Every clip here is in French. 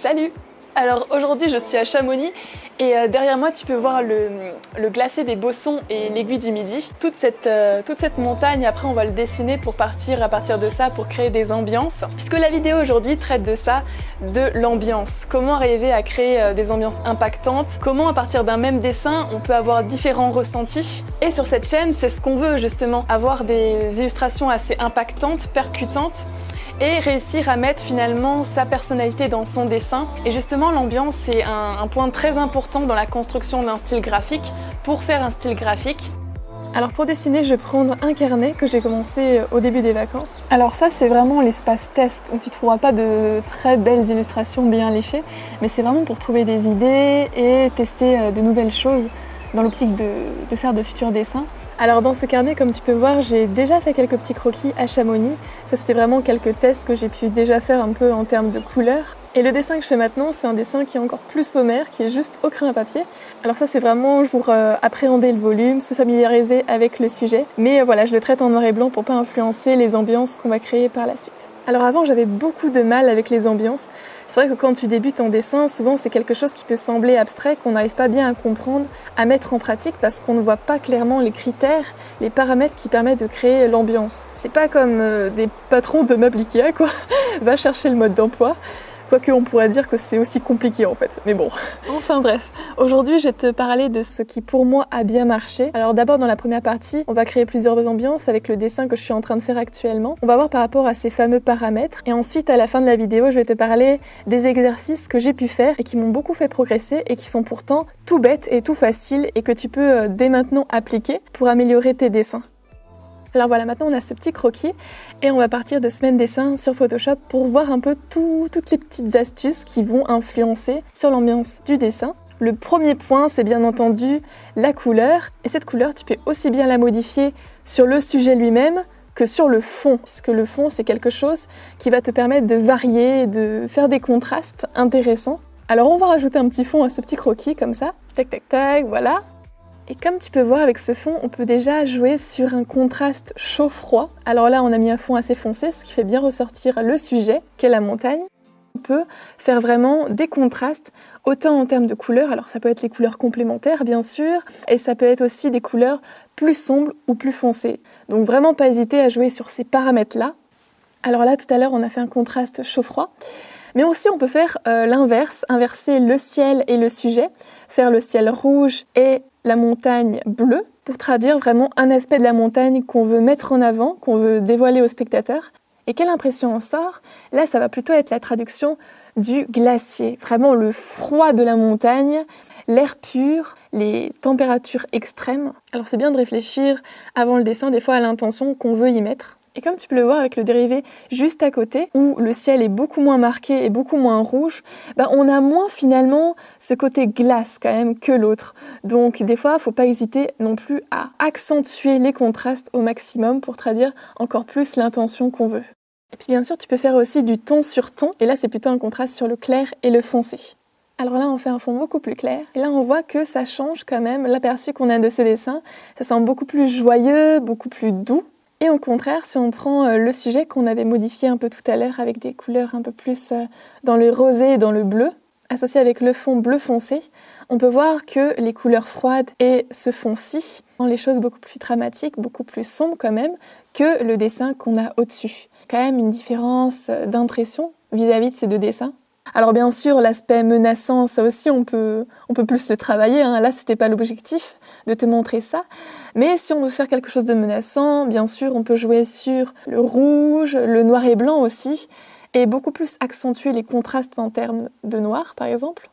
Salut! Alors aujourd'hui je suis à Chamonix et derrière moi tu peux voir le glacier des Bossons et l'aiguille du Midi. Toute cette montagne, après on va le dessiner pour partir à partir de ça pour créer des ambiances. Puisque la vidéo aujourd'hui traite de ça, de l'ambiance. Comment arriver à créer des ambiances impactantes, comment à partir d'un même dessin on peut avoir différents ressentis. Et sur cette chaîne c'est ce qu'on veut justement, avoir des illustrations assez impactantes, percutantes, et réussir à mettre finalement sa personnalité dans son dessin. Et justement l'ambiance c'est un point très important dans la construction d'un style graphique, pour faire un style graphique. Alors pour dessiner, je vais prendre un carnet que j'ai commencé au début des vacances. Alors ça c'est vraiment l'espace test où tu ne trouveras pas de très belles illustrations bien léchées, mais c'est vraiment pour trouver des idées et tester de nouvelles choses dans l'optique de faire de futurs dessins. Alors dans ce carnet, comme tu peux voir, j'ai déjà fait quelques petits croquis à Chamonix. Ça c'était vraiment quelques tests que j'ai pu déjà faire un peu en termes de couleurs. Et le dessin que je fais maintenant, c'est un dessin qui est encore plus sommaire, qui est juste au crayon à papier. Alors ça c'est vraiment pour appréhender le volume, se familiariser avec le sujet. Mais voilà, je le traite en noir et blanc pour pas influencer les ambiances qu'on va créer par la suite. Alors avant j'avais beaucoup de mal avec les ambiances. C'est vrai que quand tu débutes en dessin, souvent c'est quelque chose qui peut sembler abstrait, qu'on n'arrive pas bien à comprendre, à mettre en pratique parce qu'on ne voit pas clairement les critères, les paramètres qui permettent de créer l'ambiance. C'est pas comme des patrons de meubles Ikea quoi, va chercher le mode d'emploi. Quoique on pourrait dire que c'est aussi compliqué en fait, mais bon. Enfin bref, aujourd'hui je vais te parler de ce qui pour moi a bien marché. Alors d'abord dans la première partie, on va créer plusieurs ambiances avec le dessin que je suis en train de faire actuellement. On va voir par rapport à ces fameux paramètres. Et ensuite à la fin de la vidéo, je vais te parler des exercices que j'ai pu faire et qui m'ont beaucoup fait progresser et qui sont pourtant tout bêtes et tout faciles et que tu peux dès maintenant appliquer pour améliorer tes dessins. Alors voilà, maintenant on a ce petit croquis et on va partir de semaine dessin sur Photoshop pour voir un peu toutes les petites astuces qui vont influencer sur l'ambiance du dessin. Le premier point, c'est bien entendu la couleur. Et cette couleur, tu peux aussi bien la modifier sur le sujet lui-même que sur le fond. Parce que le fond, c'est quelque chose qui va te permettre de varier, de faire des contrastes intéressants. Alors on va rajouter un petit fond à ce petit croquis comme ça. Tac, tac, tac, voilà. Et comme tu peux voir avec ce fond, on peut déjà jouer sur un contraste chaud-froid. Alors là, on a mis un fond assez foncé, ce qui fait bien ressortir le sujet, qu'est la montagne. On peut faire vraiment des contrastes, autant en termes de couleurs, alors ça peut être les couleurs complémentaires bien sûr, et ça peut être aussi des couleurs plus sombres ou plus foncées. Donc vraiment pas hésiter à jouer sur ces paramètres-là. Alors là, tout à l'heure, on a fait un contraste chaud-froid. Mais aussi on peut faire l'inverse, inverser le ciel et le sujet, faire le ciel rouge et la montagne bleue, pour traduire vraiment un aspect de la montagne qu'on veut mettre en avant, qu'on veut dévoiler au spectateur. Et quelle impression en sort? Là, ça va plutôt être la traduction du glacier, vraiment le froid de la montagne, l'air pur, les températures extrêmes. Alors c'est bien de réfléchir avant le dessin, des fois à l'intention qu'on veut y mettre. Et comme tu peux le voir avec le dérivé juste à côté, où le ciel est beaucoup moins marqué et beaucoup moins rouge, on a moins finalement ce côté glace quand même que l'autre. Donc des fois, il ne faut pas hésiter non plus à accentuer les contrastes au maximum pour traduire encore plus l'intention qu'on veut. Et puis bien sûr, tu peux faire aussi du ton sur ton, et là c'est plutôt un contraste sur le clair et le foncé. Alors là, on fait un fond beaucoup plus clair, et là on voit que ça change quand même l'aperçu qu'on a de ce dessin. Ça semble beaucoup plus joyeux, beaucoup plus doux. Et au contraire, si on prend le sujet qu'on avait modifié un peu tout à l'heure avec des couleurs un peu plus dans le rosé et dans le bleu, associé avec le fond bleu foncé, on peut voir que les couleurs froides et ce fond-ci rendent les choses beaucoup plus dramatiques, beaucoup plus sombres quand même, que le dessin qu'on a au-dessus. Quand même une différence d'impression vis-à-vis de ces deux dessins. Alors bien sûr, l'aspect menaçant, ça aussi on peut plus le travailler, hein. Là c'était pas l'objectif de te montrer ça, mais si on veut faire quelque chose de menaçant, bien sûr on peut jouer sur le rouge, le noir et blanc aussi, et beaucoup plus accentuer les contrastes en termes de noir par exemple.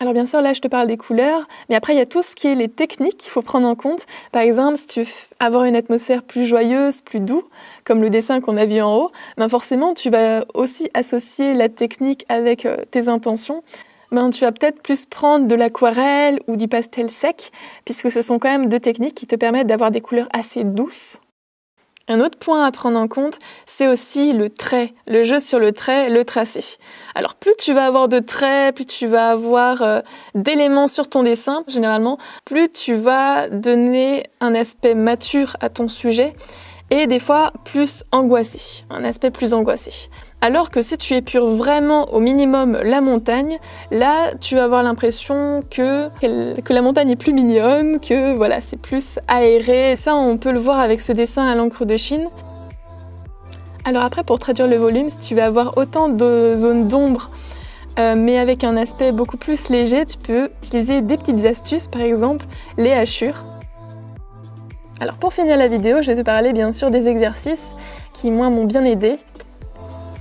Alors bien sûr, là je te parle des couleurs, mais après il y a tout ce qui est les techniques qu'il faut prendre en compte. Par exemple, si tu veux avoir une atmosphère plus joyeuse, plus doux, comme le dessin qu'on a vu en haut, forcément tu vas aussi associer la technique avec tes intentions. Tu vas peut-être plus prendre de l'aquarelle ou du pastel sec, puisque ce sont quand même deux techniques qui te permettent d'avoir des couleurs assez douces. Un autre point à prendre en compte, c'est aussi le trait, le jeu sur le trait, le tracé. Alors plus tu vas avoir de traits, plus tu vas avoir d'éléments sur ton dessin, généralement, plus tu vas donner un aspect mature à ton sujet et des fois plus angoissé, un aspect plus angoissé. Alors que si tu épures vraiment au minimum la montagne, là tu vas avoir l'impression que la montagne est plus mignonne, que voilà, c'est plus aéré. Et ça, on peut le voir avec ce dessin à l'encre de Chine. Alors après, pour traduire le volume, si tu vas avoir autant de zones d'ombre, mais avec un aspect beaucoup plus léger, tu peux utiliser des petites astuces, par exemple les hachures. Alors pour finir la vidéo, je vais te parler bien sûr des exercices qui moi m'ont bien aidé.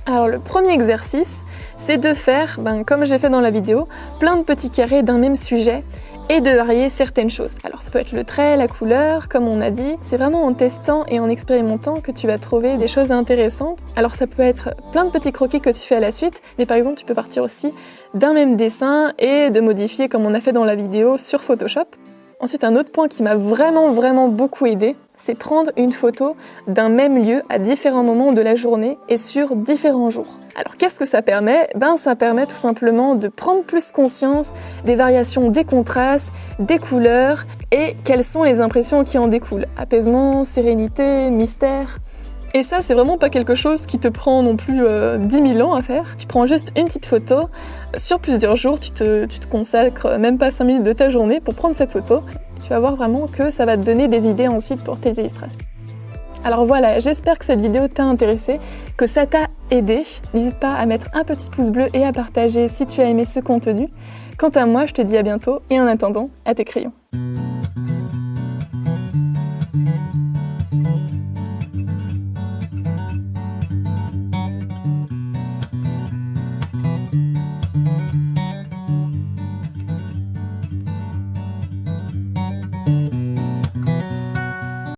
Alors le premier exercice, c'est de faire, comme j'ai fait dans la vidéo, plein de petits carrés d'un même sujet et de varier certaines choses. Alors ça peut être le trait, la couleur, comme on a dit. C'est vraiment en testant et en expérimentant que tu vas trouver des choses intéressantes. Alors ça peut être plein de petits croquis que tu fais à la suite, mais par exemple tu peux partir aussi d'un même dessin et de modifier comme on a fait dans la vidéo sur Photoshop. Ensuite, un autre point qui m'a vraiment beaucoup aidé, c'est prendre une photo d'un même lieu à différents moments de la journée et sur différents jours. Alors qu'est-ce que ça permet? Ça permet tout simplement de prendre plus conscience des variations des contrastes, des couleurs et quelles sont les impressions qui en découlent. Apaisement, sérénité, mystère. Et ça, c'est vraiment pas quelque chose qui te prend non plus 10 000 ans à faire. Tu prends juste une petite photo, sur plusieurs jours, tu te consacres même pas 5 minutes de ta journée pour prendre cette photo. Tu vas voir vraiment que ça va te donner des idées ensuite pour tes illustrations. Alors voilà, j'espère que cette vidéo t'a intéressé, que ça t'a aidé. N'hésite pas à mettre un petit pouce bleu et à partager si tu as aimé ce contenu. Quant à moi, je te dis à bientôt et en attendant, à tes crayons.